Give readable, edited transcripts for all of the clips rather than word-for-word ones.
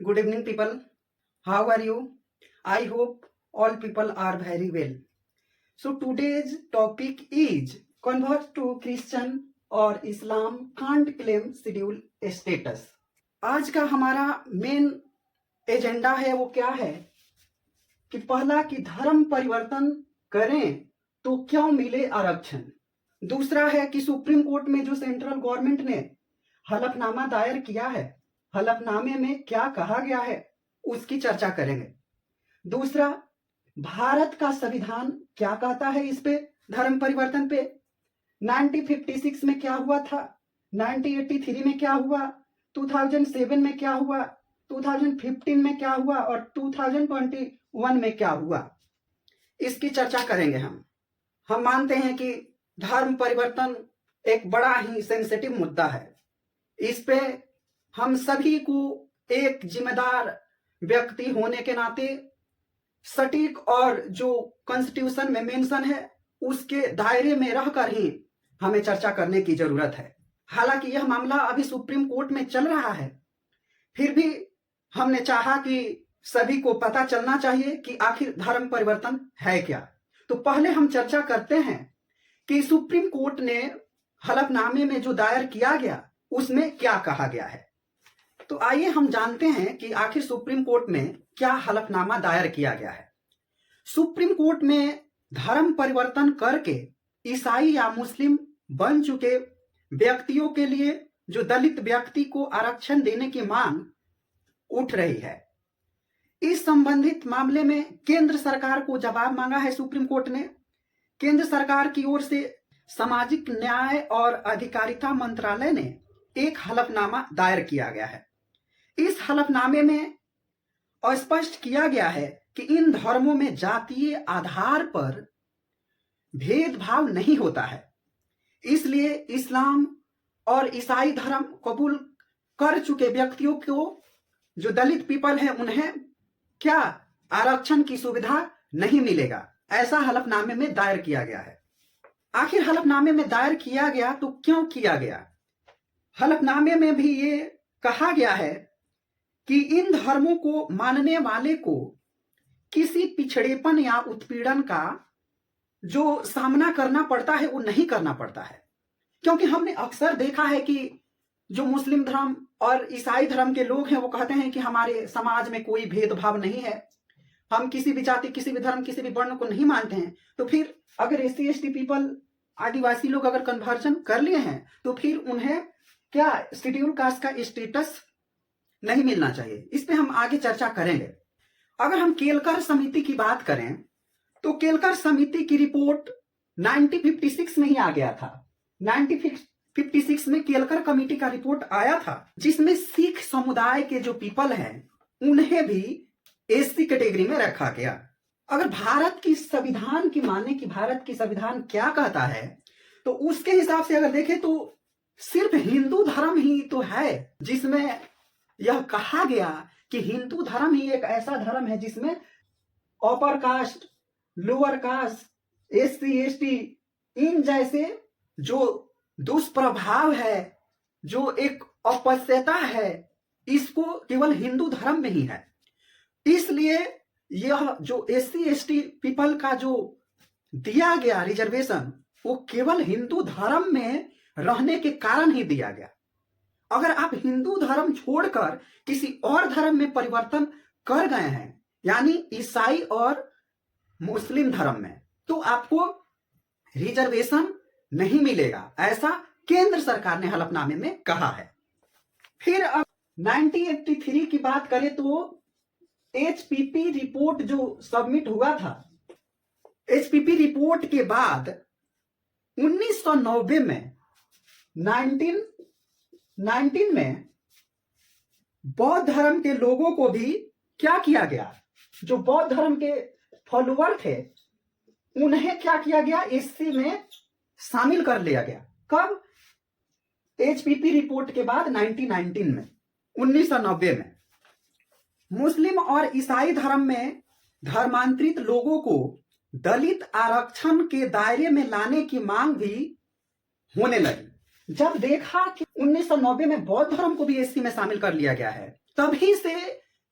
Good evening, people. How are you? I hope all people are very well. So today's topic is convert to Christian or Islam can't claim schedule status. आज का हमारा main agenda है वो क्या है कि पहला कि धर्म परिवर्तन करें तो क्यों मिले आरक्षण। दूसरा है कि सुप्रीम कोर्ट में जो सेंट्रल गवर्नमेंट ने हलफनामा दायर किया है, हलफनामे में क्या कहा गया है उसकी चर्चा करेंगे। दूसरा, भारत का संविधान क्या कहता है इस पे धर्म परिवर्तन पे। 1956 में क्या हुआ था, 1983 में क्या हुआ, 2007 में क्या हुआ, 2015 में क्या हुआ और 2021 में क्या हुआ, इसकी चर्चा करेंगे। हम मानते हैं कि धर्म परिवर्तन एक बड़ा ही सेंसिटिव मुद्दा है। इस पे हम सभी को एक जिम्मेदार व्यक्ति होने के नाते सटीक और जो कॉन्स्टिट्यूशन में मेंशन है उसके दायरे में रहकर ही हमें चर्चा करने की जरूरत है। हालांकि यह मामला अभी सुप्रीम कोर्ट में चल रहा है, फिर भी हमने चाहा कि सभी को पता चलना चाहिए कि आखिर धर्म परिवर्तन है क्या। तो पहले हम चर्चा करते हैं कि सुप्रीम कोर्ट ने हलफनामे में जो दायर किया गया उसमें क्या कहा गया है। तो आइए हम जानते हैं कि आखिर सुप्रीम कोर्ट में क्या हलफनामा दायर किया गया है। सुप्रीम कोर्ट में धर्म परिवर्तन करके ईसाई या मुस्लिम बन चुके व्यक्तियों के लिए जो दलित व्यक्ति को आरक्षण देने की मांग उठ रही है, इस संबंधित मामले में केंद्र सरकार को जवाब मांगा है सुप्रीम कोर्ट ने। केंद्र सरकार की ओर से सामाजिक न्याय और अधिकारिता मंत्रालय ने एक हलफनामा दायर किया गया है। इस हलफनामे में स्पष्ट किया गया है कि इन धर्मों में जातीय आधार पर भेदभाव नहीं होता है, इसलिए इस्लाम और ईसाई धर्म कबूल कर चुके व्यक्तियों को, जो दलित पीपल है, उन्हें क्या आरक्षण की सुविधा नहीं मिलेगा, ऐसा हलफनामे में दायर किया गया है। आखिर हलफनामे में दायर किया गया तो क्यों किया गया। हलफनामे में भी ये कहा गया है कि इन धर्मों को मानने वाले को किसी पिछड़ेपन या उत्पीड़न का जो सामना करना पड़ता है वो नहीं करना पड़ता है। क्योंकि हमने अक्सर देखा है कि जो मुस्लिम धर्म और ईसाई धर्म के लोग हैं वो कहते हैं कि हमारे समाज में कोई भेदभाव नहीं है, हम किसी भी जाति, किसी भी धर्म, किसी भी वर्ण को नहीं मानते हैं। तो फिर अगर SC/ST पीपल, आदिवासी लोग अगर कन्वर्जन कर लिए हैं तो फिर उन्हें क्या शेड्यूल कास्ट का स्टेटस नहीं मिलना चाहिए। इस पे हम आगे चर्चा करेंगे। अगर हम केलकर समिति की बात करें तो केलकर समिति की रिपोर्ट 1956 में ही आ गया था। 1956 में केलकर कमेटी का रिपोर्ट आया था, जिसमें सिख समुदाय के जो पीपल हैं उन्हें भी SC कैटेगरी में रखा गया। अगर भारत की संविधान की माने कि भारत की संविधान क्या कहता है, तो उसके हिसाब से अगर देखें तो सिर्फ हिंदू धर्म ही तो है जिसमें यह कहा गया कि हिंदू धर्म ही एक ऐसा धर्म है जिसमें upper caste, lower caste, SC/ST इन जैसे जो दुष्प्रभाव है, जो एक अपस्यता है, इसको केवल हिंदू धर्म में ही है। इसलिए यह जो SC/ST पीपल का जो दिया गया रिजर्वेशन वो केवल हिंदू धर्म में रहने के कारण ही दिया गया। अगर आप हिंदू धर्म छोड़कर किसी और धर्म में परिवर्तन कर गए हैं, यानी ईसाई और मुस्लिम धर्म में, तो आपको रिजर्वेशन नहीं मिलेगा, ऐसा केंद्र सरकार ने हलफनामे में कहा है। फिर अब 1983 की बात करें तो HPP रिपोर्ट जो सबमिट हुआ था, HPP रिपोर्ट के बाद 1990 में 1919 में बौद्ध धर्म के लोगों को भी क्या किया गया, जो बौद्ध धर्म के फॉलोअर थे उन्हें क्या किया गया, SC में शामिल कर लिया गया। कब? HPP रिपोर्ट के बाद 1919 में, 1990 में। मुस्लिम और ईसाई धर्म में धर्मांतरित लोगों को दलित आरक्षण के दायरे में लाने की मांग भी होने लगी। जब देखा कि 1990 में बौद्ध धर्म को भी SC में शामिल कर लिया गया है, तभी से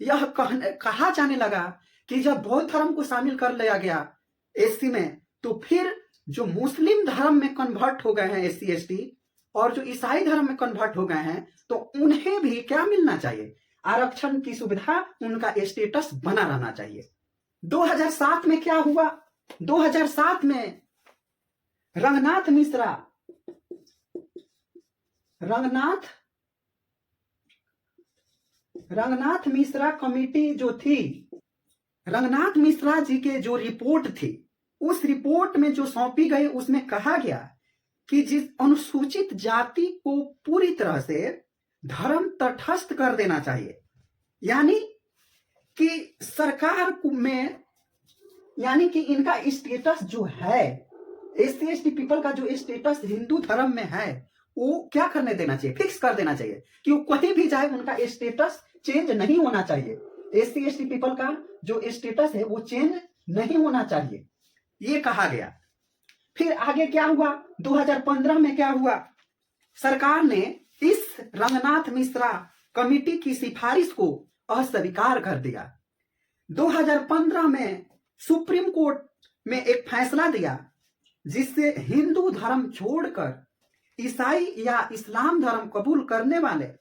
यह कहा जाने लगा कि जब बौद्ध धर्म को शामिल कर लिया गया एससी में, तो फिर जो मुस्लिम धर्म में कन्वर्ट हो गए हैं एससी एसटी, और जो ईसाई धर्म में कन्वर्ट हो गए हैं, तो उन्हें भी क्या मिलना चाहिए? आरक्षण की सुविधा, उनका स्टेटस बना रहना चाहिए। 2007 में क्या हुआ? 2007 में रंगनाथ मिश्रा कमेटी जो थी, रंगनाथ मिश्रा जी के जो रिपोर्ट थी, उस रिपोर्ट में जो सौंपी गई, उसमें कहा गया कि जिस अनुसूचित जाति को पूरी तरह से धर्म तटस्थ कर देना चाहिए, यानी कि सरकार में, यानी कि इनका स्टेटस जो है, एससी एसटी पीपल का जो स्टेटस हिंदू धर्म में है, वो क्या करने देना चाहिए? फिक्स कर देना चाहिए कि वो कहीं भी जाए, उनका स्टेटस चेंज नहीं होना चाहिए। एससी एसटी पीपल का जो स्टेटस है वो चेंज नहीं होना चाहिए, ये कहा गया। फिर आगे क्या हुआ? 2015 में क्या हुआ? सरकार ने इस रंगनाथ मिश्रा कमेटी की सिफारिश को अस्वीकार कर दिया। 2015 में सुप्रीम कोर्ट में एक फैसला दिया, जिससे हिंदू धर्म छोड़कर ईसाई या इस्लाम धर्म कबूल करने वाले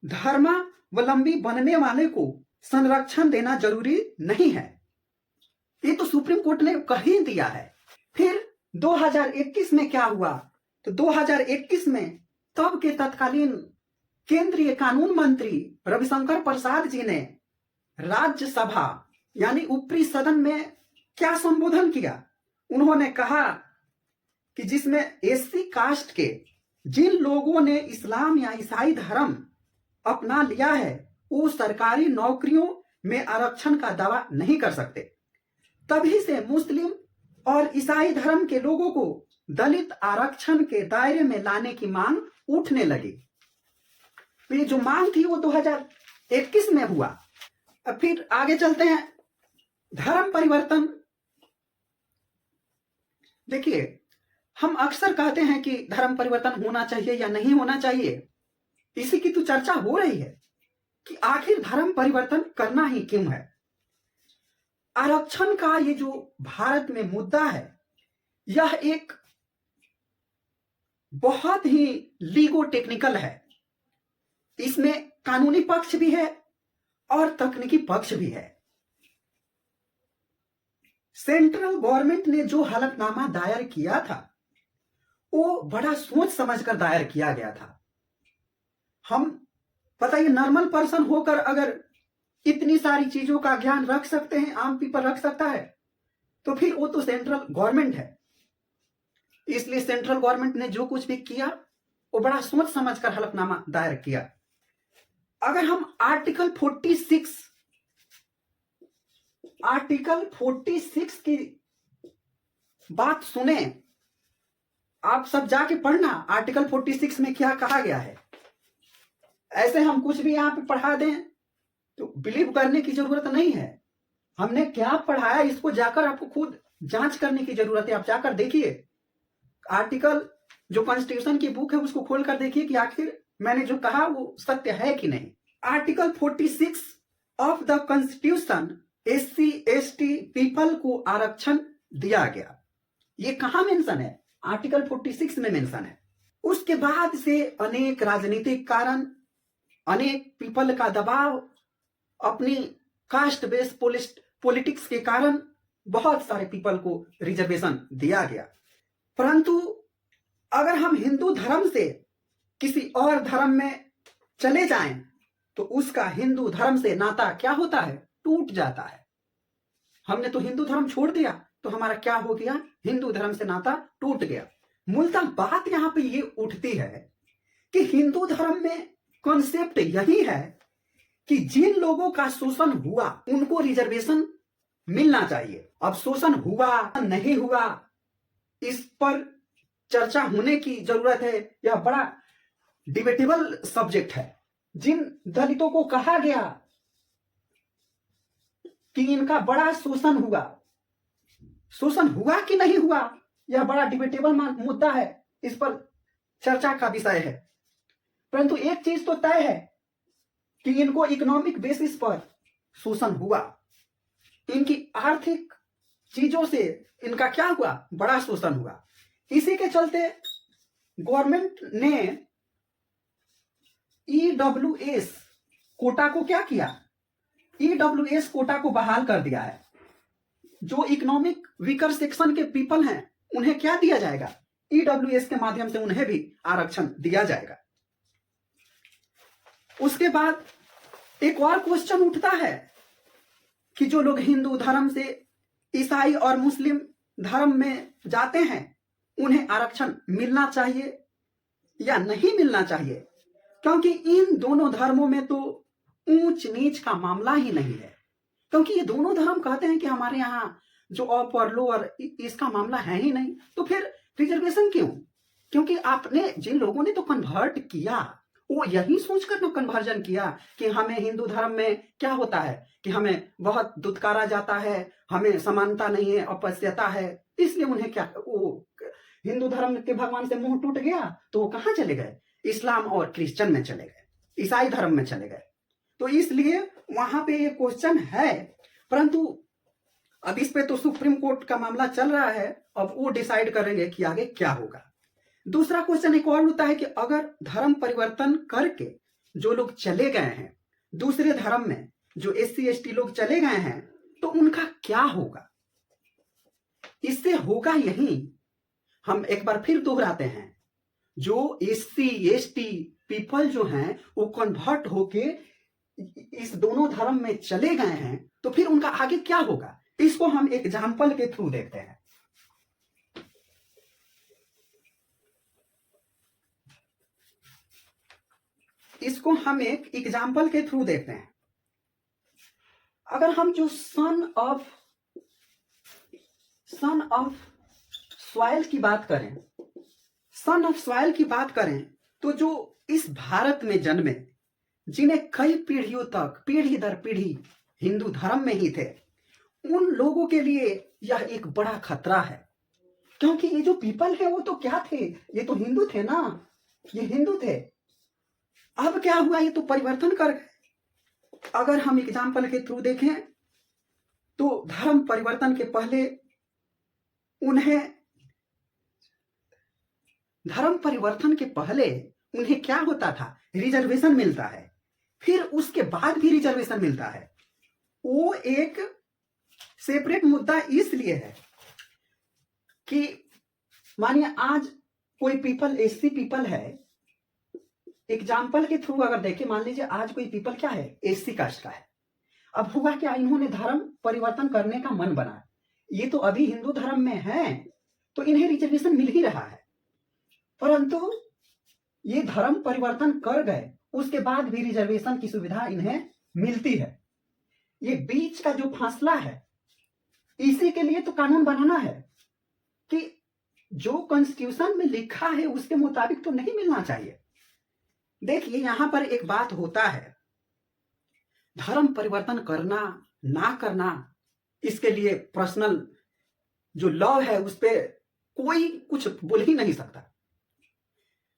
धर्मावलंबी बनने वाले को संरक्षण देना जरूरी नहीं है। ये तो सुप्रीम कोर्ट ने कह ही दिया है। फिर 2021 में क्या हुआ? तो 2021 में तब के तत्कालीन केंद्रीय कानून मंत्री रविशंकर प्रसाद जी ने राज्यसभा यानी ऊपरी सदन में क्या संबोधन किया? उन्होंने कहा कि जिसमें एससी कास्ट के जिन लोगों ने इस्लाम या ईसाई धर्म अपना लिया है, वो सरकारी नौकरियों में आरक्षण का दावा नहीं कर सकते। तभी से मुस्लिम और ईसाई धर्म के लोगों को दलित आरक्षण के दायरे में लाने की मांग उठने लगी। ये जो मांग थी वो 2021 में हुआ। अब फिर आगे चलते हैं। धर्म परिवर्तन, देखिए, हम अक्सर कहते हैं कि धर्म परिवर्तन होना चाहिए या नहीं होना चाहिए। इसी की तो चर्चा हो रही है कि आखिर धर्म परिवर्तन करना ही क्यों है। आरक्षण का ये जो भारत में मुद्दा है, यह एक बहुत ही लीगो टेक्निकल है। इसमें कानूनी पक्ष भी है और तकनीकी पक्ष भी है। सेंट्रल गवर्नमेंट ने जो हलफनामा दायर किया था, वो बड़ा सोच समझकर दायर किया गया था। हम पता है, नॉर्मल पर्सन होकर अगर इतनी सारी चीजों का ज्ञान रख सकते हैं, आम पीपल रख सकता है, तो फिर वो तो सेंट्रल गवर्नमेंट है। इसलिए सेंट्रल गवर्नमेंट ने जो कुछ भी किया, वो बड़ा सोच समझकर हलफनामा दायर किया। अगर हम आर्टिकल 46 की बात सुने, आप सब जाके पढ़ना आर्टिकल 46 में क्या कहा गया है। ऐसे हम कुछ भी यहां पे पढ़ा दें तो बिलीव करने की जरूरत नहीं है। हमने क्या पढ़ाया, इसको जाकर आपको खुद जांच करने की जरूरत है। आप जाकर देखिए, आर्टिकल जो कॉन्स्टिट्यूशन की बुक है उसको खोलकर देखिए कि आखिर मैंने जो कहा वो सत्य है कि नहीं। Article 46 of the constitution, SC ST people को आरक्षण दिया गया। ये कहां मेंशन है? आर्टिकल 46 में मेंशन है। उसके बाद से अनेक राजनीतिक कारण, अनेक पीपल का दबाव, अपनी कास्ट बेस्ड पॉलिटिक्स के कारण बहुत सारे पीपल को रिजर्वेशन दिया गया। परंतु अगर हम हिंदू धर्म से किसी और धर्म में चले जाएं, तो उसका हिंदू धर्म से नाता क्या होता है? टूट जाता है। हमने तो हिंदू धर्म छोड़ दिया, तो हमारा क्या हो गया? हिंदू धर्म से नाता टूट गया। मूलतः बात यहां पे ये उठती है कि हिंदू धर्म में कॉन्सेप्ट यही है कि जिन लोगों का शोषण हुआ उनको रिजर्वेशन मिलना चाहिए। अब शोषण हुआ नहीं हुआ, इस पर चर्चा होने की जरूरत है। यह बड़ा डिबेटेबल सब्जेक्ट है। जिन दलितों को कहा गया कि इनका बड़ा शोषण हुआ कि नहीं हुआ, यह बड़ा डिबेटेबल मुद्दा है। इस पर चर्चा का विषय है। परंतु एक चीज तो तय है कि इनको इकोनॉमिक बेसिस पर शोषण हुआ, इनकी आर्थिक चीजों से इनका क्या हुआ, बड़ा शोषण हुआ। इसी के चलते गवर्नमेंट ने ईडब्ल्यूएस कोटा को क्या किया, ईडब्ल्यूएस कोटा को बहाल कर दिया है। जो इकोनॉमिक वीकर सेक्शन के पीपल हैं उन्हें क्या दिया जाएगा, ईडब्ल्यूएस के माध्यम से उन्हें भी आरक्षण दिया जाएगा। उसके बाद एक और क्वेश्चन उठता है कि जो लोग हिंदू धर्म से ईसाई और मुस्लिम धर्म में जाते हैं उन्हें आरक्षण मिलना चाहिए या नहीं मिलना चाहिए, क्योंकि इन दोनों धर्मों में तो ऊंच नीच का मामला ही नहीं है। क्योंकि ये दोनों धर्म कहते हैं कि हमारे यहाँ जो अपर लोअर इसका मामला है ही नहीं, तो फिर रिजर्वेशन क्यों? क्योंकि आपने जिन लोगों ने तो कन्वर्ट किया वो यही सोचकर ना कन्वर्जन किया कि हमें हिंदू धर्म में क्या होता है कि हमें बहुत दुत्कारा जाता है, हमें समानता नहीं है, अपस्यता है, इसलिए उन्हें क्या, वो हिंदू धर्म के भगवान से मुंह टूट गया तो वो कहाँ चले गए, इस्लाम और क्रिश्चियन में चले गए, ईसाई धर्म में चले गए। तो इसलिए वहां पे ये क्वेश्चन है, परंतु अब इस पे तो सुप्रीम कोर्ट का मामला चल रहा है, अब वो डिसाइड करेंगे कि आगे क्या होगा। दूसरा क्वेश्चन एक और होता है कि अगर धर्म परिवर्तन करके जो लोग चले गए हैं दूसरे धर्म में, जो SC ST लोग चले गए हैं, तो उनका क्या होगा। इससे होगा यही, हम एक बार फिर दोहराते हैं, जो SC ST पीपल जो हैं वो कन्वर्ट होके इस दोनों धर्म में चले गए हैं, तो फिर उनका आगे क्या होगा, इसको हम एग्जाम्पल के थ्रू देखते हैं। इसको हम एक एग्जाम्पल के थ्रू देखते हैं। अगर हम जो सन ऑफ सॉइल की बात करें, सन ऑफ सॉइल की बात करें, तो जो इस भारत में जन्मे, जिन्हें कई पीढ़ियों तक पीढ़ी दर पीढ़ी हिंदू धर्म में ही थे, उन लोगों के लिए यह एक बड़ा खतरा है। क्योंकि ये जो पीपल है वो तो क्या थे, ये तो हिंदू थे ना, ये हिंदू थे। अब क्या हुआ, ये तो परिवर्तन कर गए। अगर हम एग्जाम्पल के थ्रू देखें तो धर्म परिवर्तन के पहले उन्हें क्या होता था, रिजर्वेशन मिलता है, फिर उसके बाद भी रिजर्वेशन मिलता है। वो एक सेपरेट मुद्दा इसलिए है कि मानिए आज कोई पीपल SC पीपल है, एग्जाम्पल के थ्रू अगर देखें, मान लीजिए आज कोई पीपल क्या है, SC कास्ट का है। अब हुआ क्या, इन्होंने धर्म परिवर्तन करने का मन बना, ये तो अभी हिंदू धर्म में है तो इन्हें रिजर्वेशन मिल ही रहा है, परंतु ये धर्म परिवर्तन कर गए उसके बाद भी रिजर्वेशन की सुविधा इन्हें मिलती है। ये बीच का जो फासला है, इसी के लिए तो कानून बनाना है कि जो कॉन्स्टिट्यूशन में लिखा है उसके मुताबिक तो नहीं मिलना चाहिए। देखिए यहां पर एक बात होता है, धर्म परिवर्तन करना ना करना इसके लिए पर्सनल जो लॉ है उस पर कोई कुछ बोल ही नहीं सकता।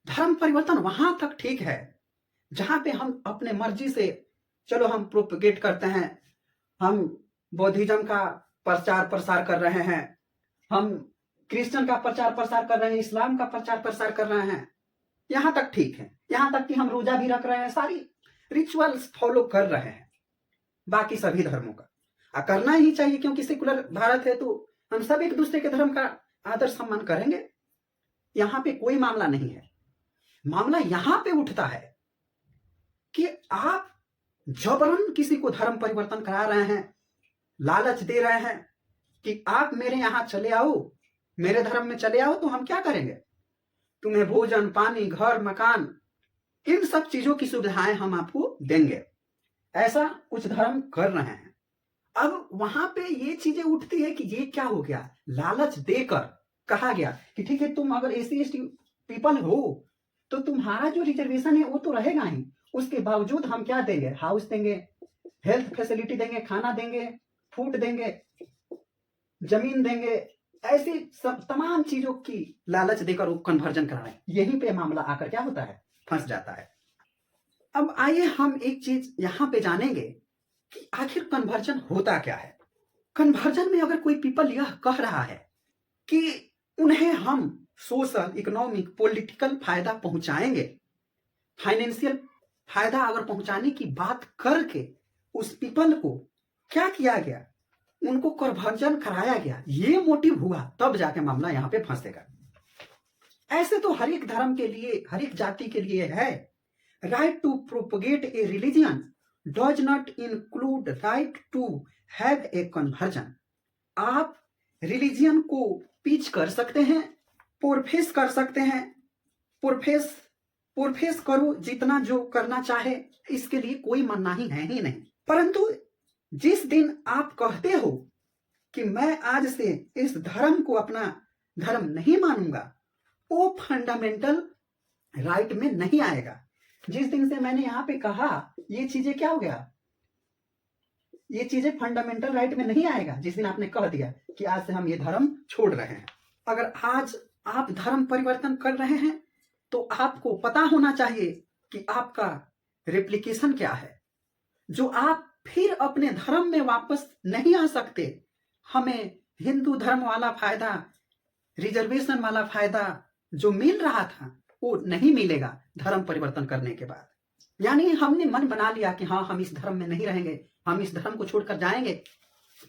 धर्म परिवर्तन वहां तक ठीक है जहां पे हम अपने मर्जी से, चलो हम प्रोपगेट करते हैं, हम बौद्धिज्म का प्रचार प्रसार कर रहे हैं, हम क्रिश्चियन का प्रचार प्रसार कर रहे हैं, इस्लाम का प्रचार प्रसार कर रहे हैं, यहां तक ठीक है। यहां तक कि हम रोजा भी रख रहे हैं, सारी रिचुअल्स फॉलो कर रहे हैं बाकी सभी धर्मों का, करना ही चाहिए क्योंकि सेकुलर भारत है तो हम सब एक दूसरे के धर्म का आदर सम्मान करेंगे। यहां पे कोई मामला नहीं है। मामला यहां पे उठता है कि आप जबरन किसी को धर्म परिवर्तन करा रहे हैं, लालच दे रहे हैं कि आप मेरे यहां चले आओ, मेरे धर्म में चले आओ तो हम क्या करेंगे, तुम्हें भोजन पानी घर मकान इन सब चीजों की सुविधाएं हम आपको देंगे। ऐसा कुछ धर्म कर रहे हैं। अब वहां पे ये चीजें उठती है कि ये क्या हो गया, लालच देकर कहा गया कि ठीक है तुम अगर SC ST पीपल हो तो तुम्हारा जो रिजर्वेशन है वो तो रहेगा ही, उसके बावजूद हम क्या देंगे, हाउस देंगे, हेल्थ फैसिलिटी देंगे, खाना देंगे, फूड देंगे, जमीन देंगे, ऐसी सब तमाम चीजों की लालच देकर वो कन्वर्जन करा रहे हैं। यहीं पे मामला आकर क्या होता है, फंस जाता है। अब आइए हम एक चीज यहां पे जानेंगे कि आखिर कन्वर्जन होता क्या है। कन्वर्जन में अगर कोई पीपल यह कह रहा है कि उन्हें हम सोशल, इकोनॉमिक, पॉलिटिकल फायदा पहुंचाएंगे, फाइनेंशियल फायदा अगर पहुंचाने की बात करके उस पीपल को क्या किया गया, उनको कन्वर्जन कराया गया, ये मोटिव हुआ, तब जाके मामला यहां पे फंसेगा। ऐसे तो हर एक धर्म के लिए, हर एक जाति के लिए है। Right to propagate a religion does not include right to have a conversion. आप रिलीजियन को पिच कर सकते हैं, प्रोफेस कर सकते हैं, प्रोफेस करो जितना जो करना चाहे, इसके लिए कोई मनाही है ही नहीं। परंतु जिस दिन आप कहते हो कि मैं आज से इस धर्म को अपना धर्म नहीं मानूंगा, वो फंडामेंटल राइट में नहीं आएगा। जिस दिन से मैंने यहां पे कहा ये चीजें क्या हो गया, ये चीजें फंडामेंटल राइट में नहीं आएगा, जिस दिन आपने कह दिया कि आज से हम ये धर्म छोड़ रहे हैं। अगर आज आप धर्म परिवर्तन कर रहे हैं तो आपको पता होना चाहिए कि आपका रेप्लिकेशन क्या है, जो आप फिर अपने धर्म में वापस नहीं आ सकते। हमें हिंदू धर्म वाला फायदा, रिजर्वेशन वाला फायदा जो मिल रहा था वो नहीं मिलेगा धर्म परिवर्तन करने के बाद। यानी हमने मन बना लिया कि हाँ, हम इस धर्म में नहीं रहेंगे, हम इस धर्म को छोड़कर जाएंगे।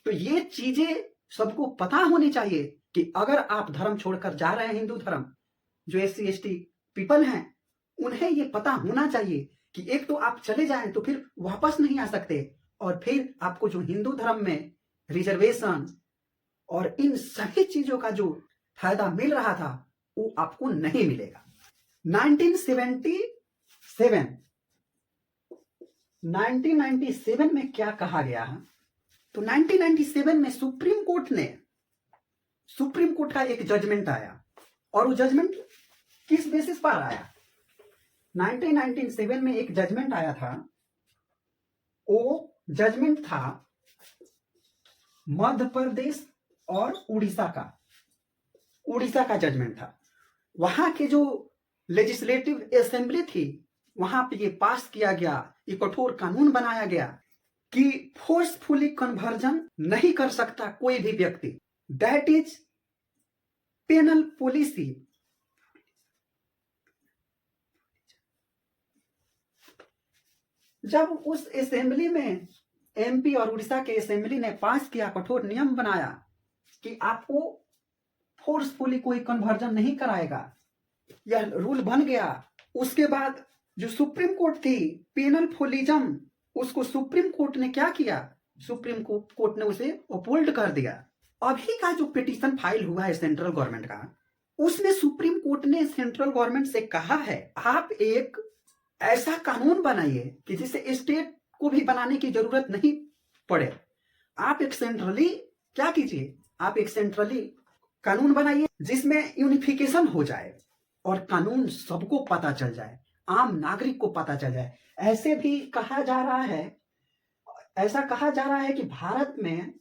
तो ये चीजें सबको पता होनी चाहिए कि अगर आप धर्म छोड़कर जा रहे हैं, हिंदू धर्म, जो SC ST पीपल हैं, उन्हें ये पता होना चाहिए कि एक तो आप चले जाएं तो फिर वापस नहीं आ सकते, और फिर आपको जो हिंदू धर्म में रिजर्वेशन और इन सभी चीजों का जो फायदा मिल रहा था वो आपको नहीं मिलेगा। 1997 में क्या कहा गया है? तो 1997 में सुप्रीम कोर्ट का एक जजमेंट आया, और वो जजमेंट किस बेसिस पर आया? 1997 में एक जजमेंट आया था, वो जजमेंट था मध्य प्रदेश और उड़ीसा का जजमेंट था। वहां के जो लेजिस्लेटिव असेंबली थी, वहां पे ये पास किया गया, ये कठोर कानून बनाया गया कि फोर्सफुली कन्वर्जन नहीं कर सकता कोई भी व्यक्ति। That is penal policy. जब उस असेंबली में MP और उड़ीसा के असेंबली ने पास किया, कठोर नियम बनाया कि आपको फोर्सफुली कोई कन्वर्जन नहीं कराएगा, यह रूल बन गया। उसके बाद जो सुप्रीम कोर्ट थी, पेनल फोलिज्म, उसको सुप्रीम कोर्ट ने क्या किया? सुप्रीम कोर्ट ने उसे अपोल्ड कर दिया। अभी का जो पिटीशन फाइल हुआ है सेंट्रल गवर्नमेंट का, उसमें सुप्रीम कोर्ट ने सेंट्रल गवर्नमेंट से कहा है आप एक ऐसा कानून बनाइए कि जिसे स्टेट को भी बनाने की जरूरत नहीं पड़े। आप एक सेंट्रली क्या कीजिए, आप एक सेंट्रली कानून बनाइए जिसमें यूनिफिकेशन हो जाए और कानून सबको पता चल जाए, आम नागरिक को पता चल जाए। ऐसे भी कहा जा रहा है, ऐसा कहा जा रहा है कि भारत में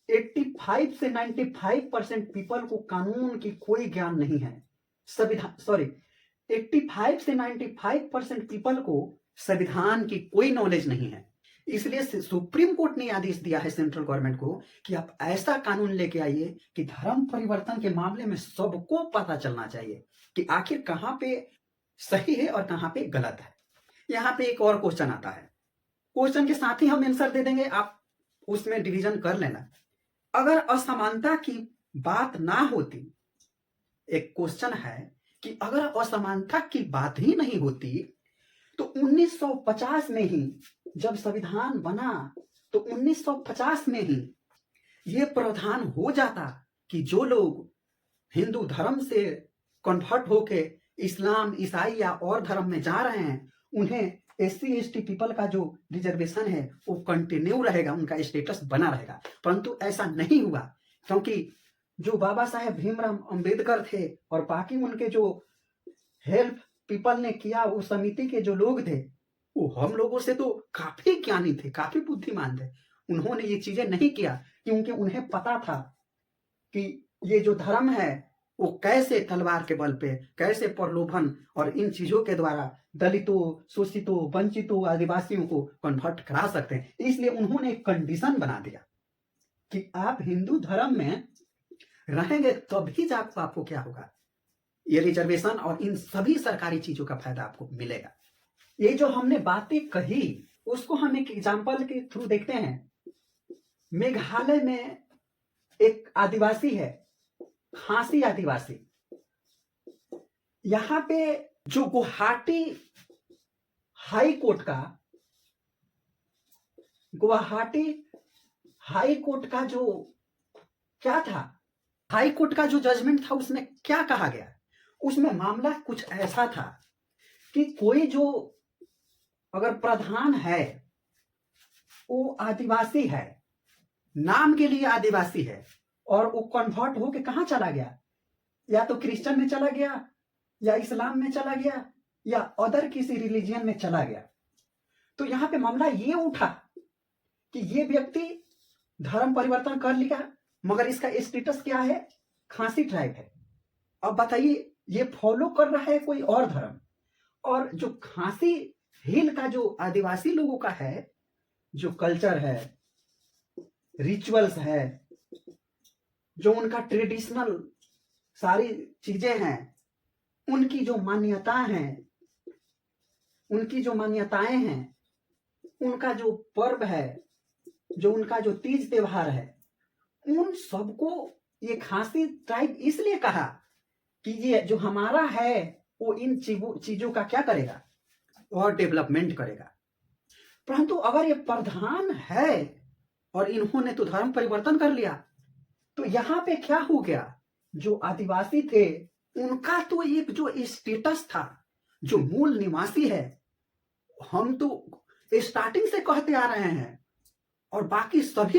85 से 95% पीपल को कानून की कोई ज्ञान नहीं है। 85 से 95% पीपल को संविधान की कोई नॉलेज नहीं है। इसलिए सुप्रीम कोर्ट ने आदेश दिया है सेंट्रल गवर्नमेंट को कि आप ऐसा कानून लेके आइए कि धर्म परिवर्तन के मामले में सबको पता चलना चाहिए कि आखिर कहां पे सही है और कहां पे गलत है। यहां पे एक और क्वेश्चन आता है, क्वेश्चन के साथ ही हम आंसर दे देंगे, आप उसमें डिवीजन कर लेना। अगर असमानता की बात ना होती, एक क्वेश्चन है कि अगर असमानता की बात ही नहीं होती तो 1950 में ही जब संविधान बना तो 1950 में ही ये प्रावधान हो जाता कि जो लोग हिंदू धर्म से कन्वर्ट होके इस्लाम, ईसाई या और धर्म में जा रहे हैं, उन्हें SC ST पीपल का जो रिजर्वेशन है वो कंटिन्यू रहेगा, उनका स्टेटस बना रहेगा। परंतु ऐसा नहीं हुआ, क्योंकि जो बाबा साहेब भीमराव अंबेडकर थे और बाकी उनके जो हेल्प पीपल ने किया, वो समिति के जो लोग थे, वो हम लोगों से तो काफी ज्ञानी थे, काफी बुद्धिमान थे। उन्होंने ये चीजें नहीं किया क्योंकि उन्हें पता था कि ये जो धर्म है वो कैसे तलवार के बल पे, कैसे प्रलोभन और इन चीजों के द्वारा दलितों, शोषितों, वंचितों, आदिवासियों को कन्वर्ट करा सकते हैं। इसलिए उन्होंने एक कंडीशन बना दिया कि आप हिंदू धर्म में रहेंगे तभी जाकर आपको क्या होगा, ये रिजर्वेशन और इन सभी सरकारी चीजों का फायदा आपको मिलेगा। ये जो हमने बातें कही उसको हम एक एग्जाम्पल के थ्रू देखते हैं। मेघालय में एक आदिवासी है, खासी आदिवासी। यहां पे जो गुवाहाटी हाई कोर्ट का जो क्या था, हाई कोर्ट का जो जजमेंट था उसमें क्या कहा गया, उसमें मामला कुछ ऐसा था कि कोई जो अगर प्रधान है वो आदिवासी है, नाम के लिए आदिवासी है, और वो कन्वर्ट होके कहां चला गया, या तो क्रिश्चियन में चला गया, या इस्लाम में चला गया, या अदर किसी रिलीजियन में चला गया, तो यहां पे मामला ये उठा कि ये व्यक्ति धर्म परिवर्तन कर लिया, मगर इसका स्टेटस क्या है, खासी ट्राइब है। अब बताइए ये फॉलो कर रहा है कोई और धर्म, और जो खासी हिल का जो आदिवासी लोगों का है, जो कल्चर है, रिचुअल्स है, जो उनका ट्रेडिशनल सारी चीजें हैं, उनकी जो मान्यताएं हैं, उनका जो पर्व है, जो उनका जो तीज त्योहार है, उन सबको ये खासी ट्राइब इसलिए कहा कि ये जो हमारा है वो इन चीजों का क्या करेगा, और डेवलपमेंट करेगा। परंतु अगर ये प्रधान है और इन्होंने तो धर्म परिवर्तन कर लिया, तो यहां पे क्या हो गया, जो आदिवासी थे उनका तो एक जो स्टेटस था, जो मूल निवासी है, हम तो स्टार्टिंग से कहते आ रहे हैं और बाकी सभी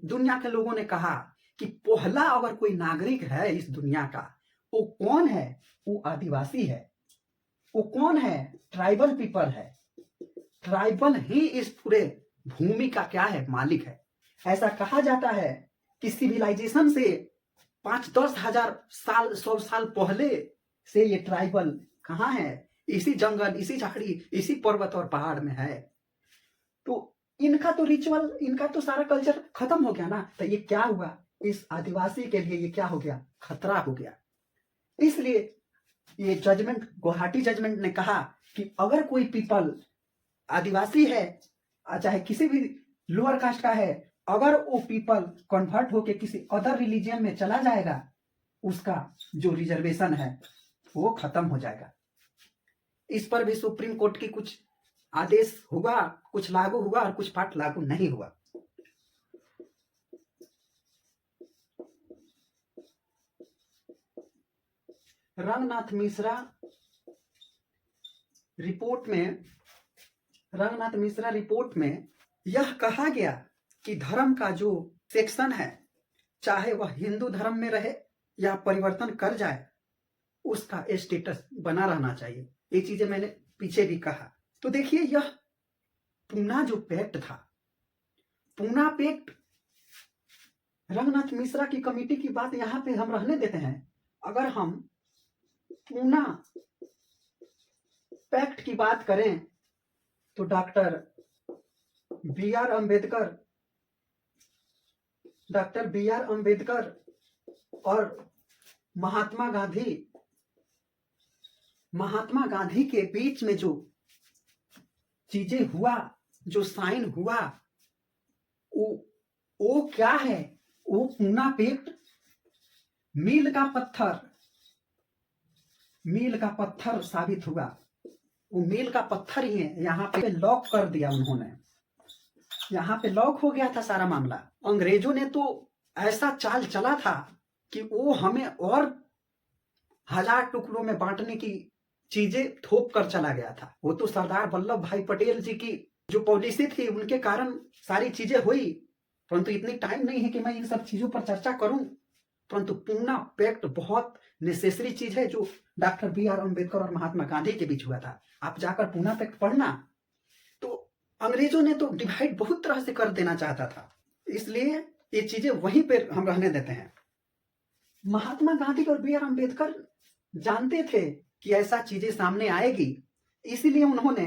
दुनिया के लोगों ने कहा कि पहला अगर कोई नागरिक है इस दुनिया का, वो कौन है, वो आदिवासी है। वो कौन है, ट्राइबल पीपल है। ट्राइबल ही इस पूरे भूमि का क्या है, मालिक है। ऐसा कहा जाता है कि सिविलाइजेशन से 5-10 हजार साल 100 साल पहले से ये ट्राइबल कहाँ है, इसी जंगल, इसी झाड़ी, इसी पर्वत और पहाड़ में है। तो इनका तो रिचुअल, इनका तो सारा कल्चर खत्म हो गया ना, तो ये क्या हुआ, इस आदिवासी के लिए ये क्या हो गया, खतरा हो गया। इसलिए ये जजमेंट, गुवाहाटी जजमेंट ने कहा कि अगर कोई पीपल आदिवासी है, चाहे किसी भी लोअर कास्ट का है, अगर वो पीपल कन्वर्ट होके किसी अदर रिलीजियन में चला जाएगा, उसका जो रिजर्वेशन है वो खत्म हो जाएगा। इस पर भी सुप्रीम कोर्ट की कुछ आदेश हुआ, कुछ लागू हुआ और कुछ पार्ट लागू नहीं हुआ। रंगनाथ मिश्रा रिपोर्ट में यह कहा गया कि धर्म का जो सेक्शन है, चाहे वह हिंदू धर्म में रहे या परिवर्तन कर जाए, उसका स्टेटस बना रहना चाहिए। ये चीजें मैंने पीछे भी कहा। तो देखिए, यह पूना जो पैक्ट था, पूना पैक्ट, रंगनाथ मिश्रा की कमेटी की बात यहां पे हम रहने देते हैं। अगर हम पूना पैक्ट की बात करें तो डॉक्टर बी आर अंबेडकर और महात्मा गांधी के बीच में जो चीजें हुआ, जो साइन हुआ, वो क्या है, वो पूना पैक्ट मील का पत्थर साबित हुआ। वो मील का पत्थर ही है। यहाँ पे लॉक कर दिया उन्होंने, यहाँ पे लॉक हो गया था सारा मामला। अंग्रेजों ने तो ऐसा चाल चला था कि वो हमें और 1000 टुकड़ों में बांटने की चीजें थोप कर चला गया था। वो तो सरदार वल्लभ भाई पटेल जी की जो पॉलिसी थी, उनके कारण सारी चीजें हुई। परंतु इतनी टाइम नहीं है कि मैं इन सब चीजों पर चर्चा करूं। परंतु पूना पैक्ट बहुत नेसेसरी चीज है, जो डॉक्टर बी आर अंबेडकर और महात्मा गांधी के बीच हुआ था। आप जाकर पूना पैक्ट पढ़ना। तो अंग्रेजों ने तो डिवाइड बहुत तरह से कर देना चाहता था, इसलिए ये चीजें वहीं पे हम रहने देते हैं। महात्मा गांधी और बी आर अम्बेडकर जानते थे कि ऐसा चीजें सामने आएगी, इसीलिए उन्होंने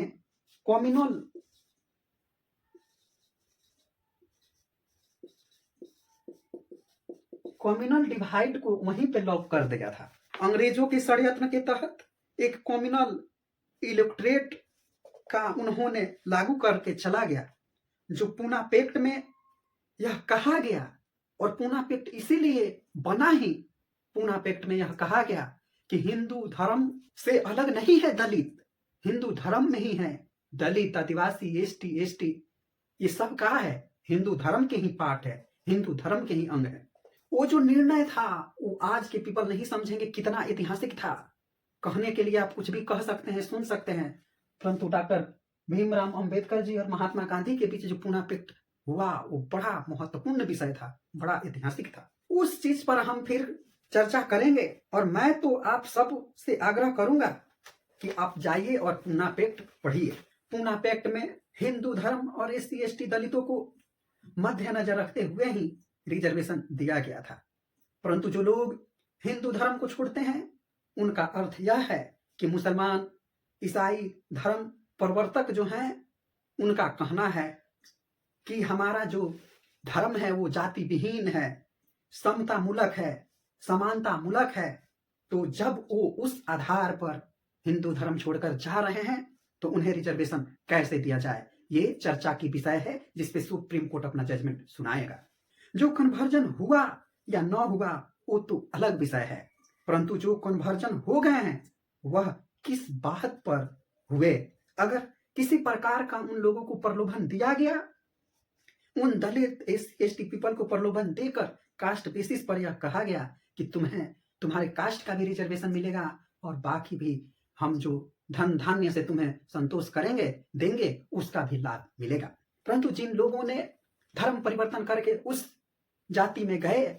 कम्युनल डिवाइड को वहीं पे लॉक कर दिया था। अंग्रेजों के षड्यंत्र के तहत एक कम्युनल इलेक्ट्रेट का उन्होंने लागू करके चला गया, जो पूना पैक्ट में यह कहा गया, और पूना पैक्ट इसीलिए बना ही, पूना पैक्ट में यह कहा गया कि हिंदू धर्म से अलग नहीं है दलित, हिंदू धर्म में ही है दलित, आदिवासी, एसटी ये सब कहा है, हिंदू धर्म के ही पार्ट है, हिंदू धर्म के ही अंग है। वो जो निर्णय था वो आज के पीपल नहीं समझेंगे कितना ऐतिहासिक था। कहने के लिए आप कुछ भी कह सकते हैं, सुन सकते हैं, परंतु डॉक्टर भीमराव अंबेडकर जी और महात्मा गांधी के बीच जो पूना पैक्ट हुआ वो बड़ा महत्वपूर्ण विषय था, बड़ा ऐतिहासिक था। उस चीज पर हम फिर चर्चा करेंगे, और मैं तो आप सब से आग्रह करूंगा कि आप जाइए और पूना पैक्ट पढ़िए। पूना पैक्ट में हिंदू धर्म और एससी एसटी दलितों को मद्देनजर रखते हुए ही रिजर्वेशन दिया गया था, परंतु जो लोग हिंदू धर्म को छोड़ते हैं उनका अर्थ यह है कि मुसलमान, ईसाई धर्म प्रवर्तक जो हैं उनका कहना है कि हमारा जो धर्म है वो जाति विहीन है, समता मूलक है, समानता मूलक है। तो जब वो उस आधार पर हिंदू धर्म छोड़कर जा रहे हैं तो उन्हें रिजर्वेशन कैसे दिया जाए, ये चर्चा की विषय है, जिसपे सुप्रीम कोर्ट अपना जजमेंट सुनाएगा। जो कन्वर्जन हुआ या न हुआ वो तो अलग विषय है, परंतु जो कन्वर्जन हो गए हैं वह किस बात पर हुए। अगर किसी प्रकार का उन लोगों को प्रलोभन दिया गया, उन दलित एसटी पीपल को प्रलोभन देकर कास्ट बेसिस पर यह कहा गया कि तुम्हारे कास्ट का भी रिजर्वेशन मिलेगा और बाकी भी हम जो धन धान्य से तुम्हें संतोष करेंगे देंगे उसका भी लाभ मिलेगा, परंतु जिन लोगों ने धर्म परिवर्तन करके उस जाति में गए,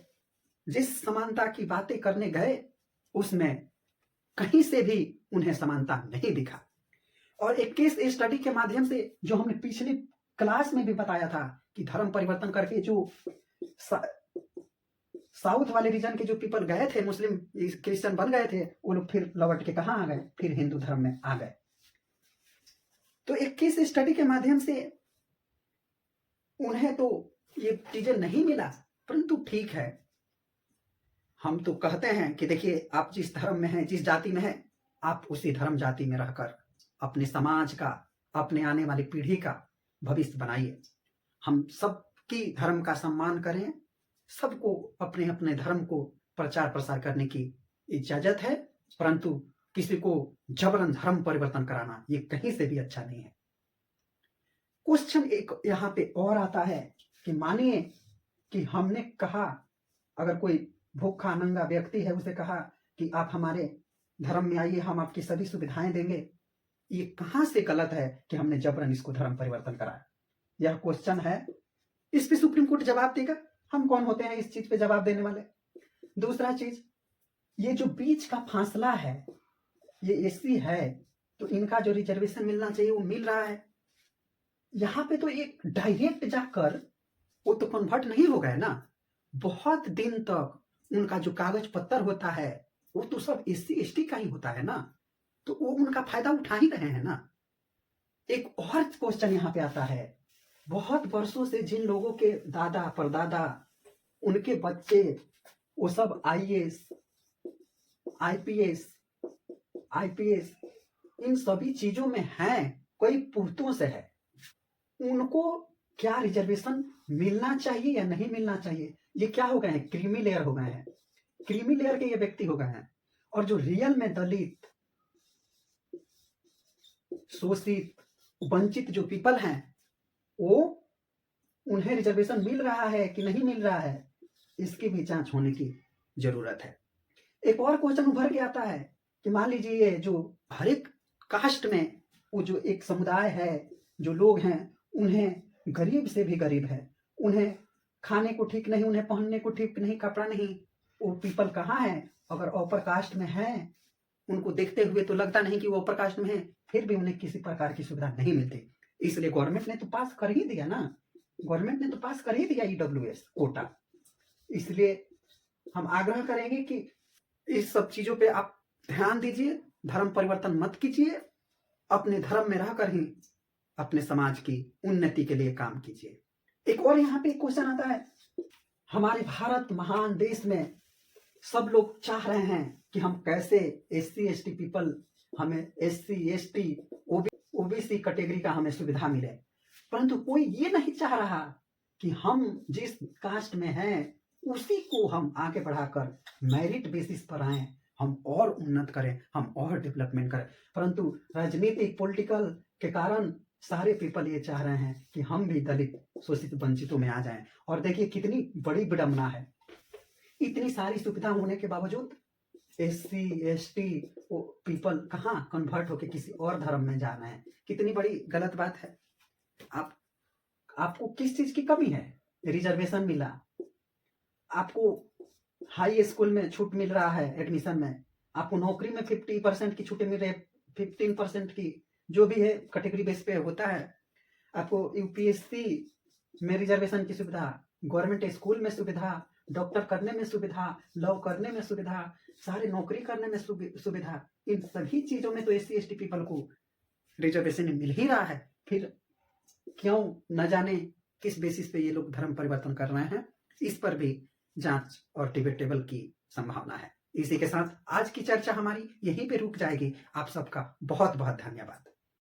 जिस समानता की बातें करने गए, उसमें कहीं से भी उन्हें समानता नहीं दिखा। और एक केस स्टडी के माध्यम से जो हमने पिछली क्लास में भी बताया था कि धर्म परिवर्तन करके जो साउथ वाले रीजन के जो पीपल गए थे, मुस्लिम क्रिश्चियन बन गए थे, वो लोग फिर लौट के कहाँ आ गए, फिर हिंदू धर्म में आ गए। तो एक केस स्टडी के माध्यम से उन्हें तो ये चीजें नहीं मिला, परंतु ठीक है, हम तो कहते हैं कि देखिए आप जिस धर्म में हैं, जिस जाति में हैं, आप उसी धर्म जाति में रहकर अपने समाज का, अपने आने वाली पीढ़ी का भविष्य बनाइए। हम सबकी धर्म का सम्मान करें, सबको अपने अपने धर्म को प्रचार प्रसार करने की इजाजत है, परंतु किसी को जबरन धर्म परिवर्तन कराना ये कहीं से भी अच्छा नहीं है। क्वेश्चन एक यहाँ पे और आता है कि मानिए कि हमने कहा, अगर कोई भूखा नंगा व्यक्ति है उसे कहा कि आप हमारे धर्म में आइए, हम आपकी सभी सुविधाएं देंगे, ये कहां से गलत है कि हमने जबरन इसको धर्म परिवर्तन कराया? यह क्वेश्चन है, इस पे सुप्रीम कोर्ट जवाब देगा। हम कौन होते हैं इस चीज पे जवाब देने वाले? दूसरा चीज, ये जो बीच का फासला है, ये एससी है तो इनका जो रिजर्वेशन मिलना चाहिए वो मिल रहा है। यहाँ पे तो एक डायरेक्ट जाकर वो तो कन्वर्ट नहीं हो गए ना, बहुत दिन तक उनका जो कागज पत्तर होता है वो तो सब एससी एसटी का ही होता है ना, तो वो उनका फायदा उठा ही रहे हैं ना। एक और क्वेश्चन यहाँ पे आता है, बहुत वर्षों से जिन लोगों के दादा परदादा, उनके बच्चे वो सब आईएएस, आईपीएस इन सभी चीजों में हैं, कई पुश्तों से है, उनको क्या रिजर्वेशन मिलना चाहिए या नहीं मिलना चाहिए? ये क्या हो गए हैं? क्रीमी लेयर हो गए हैं, क्रीमी लेयर के ये व्यक्ति हो गए हैं। और जो रियल में दलित, शोषित, वंचित जो पीपल हैं, वो उन्हें रिजर्वेशन मिल रहा है कि नहीं मिल रहा है, इसकी भी जांच होने की जरूरत है। एक और क्वेश्चन उभर के आता है कि मान लीजिए जो हर एक कास्ट में वो जो एक समुदाय है, जो लोग हैं, उन्हें गरीब से भी गरीब है, उन्हें खाने को ठीक नहीं, उन्हें पहनने को ठीक नहीं, कपड़ा नहीं, वो पीपल कहाँ है? अगर अपर कास्ट में है, उनको देखते हुए तो लगता नहीं कि वो अपर कास्ट में है, फिर भी उन्हें किसी प्रकार की सुविधा नहीं मिलती। इसलिए गवर्नमेंट ने तो पास कर ही दिया ना, गवर्नमेंट ने तो पास कर ही दिया ईडब्ल्यूएस कोटा। इसलिए हम आग्रह करेंगे कि इस सब चीजों पे आप ध्यान दीजिए, धर्म परिवर्तन मत कीजिए, अपने धर्म में रहकर ही अपने समाज की उन्नति के लिए काम कीजिए। एक और यहाँ पे क्वेश्चन आता है, हमारे भारत महान देश में सब लोग चाह रहे हैं कि हम कैसे SC ST पीपल, हमें SC ST OBC कैटेगरी का हमें सुविधा मिले, परंतु कोई ये नहीं चाह रहा कि हम जिस कास्ट में हैं उसी को हम आगे बढ़ाकर मेरिट बेसिस पर आए, हम और उन्नत करें, हम और डेवलपमेंट करें। परंतु राजनीतिक पॉलिटिकल के कारण सारे पीपल ये चाह रहे हैं कि हम भी दलित शोषित वंचितों में आ जाएं। और देखिए कितनी बड़ी विडंबना है, इतनी सारी सुविधा होने के बावजूद SC ST पीपल कहाँ कन्वर्ट होके किसी और धर्म में जाना है, कितनी बड़ी गलत बात है। आपको किस चीज की कमी है? रिजर्वेशन मिला, आपको हाई स्कूल में छूट मिल रहा है एडमिशन में, आपको नौकरी में 50% की छूटें मिल रही है, 15% की जो भी है कैटेगरी बेस पे होता है, आपको UPSC में रिजर्वेशन की सुविधा, गवर्नमेंट स्कूल में सुविधा, डॉक्टर करने में सुविधा, लॉ करने में सुविधा, सारे नौकरी करने में सुविधा, इन सभी चीजों में तो SC ST पीपल को रिजर्वेशन मिल ही रहा है। फिर क्यों न जाने किस बेसिस पे ये लोग धर्म परिवर्तन कर रहे हैं, इस पर भी जांच और डिबेटेबल की संभावना है। इसी के साथ आज की चर्चा हमारी यहीं पे रुक जाएगी। आप सबका बहुत बहुत धन्यवाद।